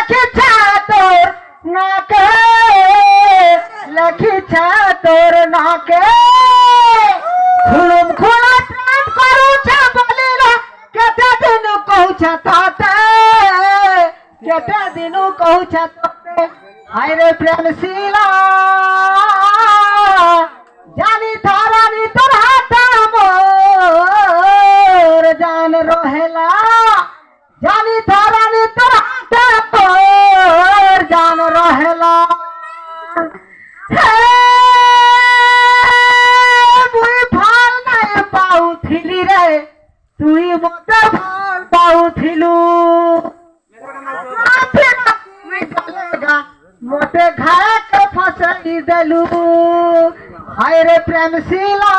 লেখিছে তোর নাকে, লেখিছে তোর নাকে। খুলুম খুলা প্রেম করুছে বলিল কেতে দিন কହୁছে তাতে, কেতে দিন কହୁছে তাতে। হায়রে প্রেম শিলা জানি তারানি তোর হাতে মোর জান রহেলা, জানি তারানি তোর হাতে মোর জান রহেলা। হে মুই ভাল নাই পাউথিলি রে, তুই মতে ভাল পাউথিলু। মোটে ঘাট ফসাই দেলু। হায় রে প্রেম শিলা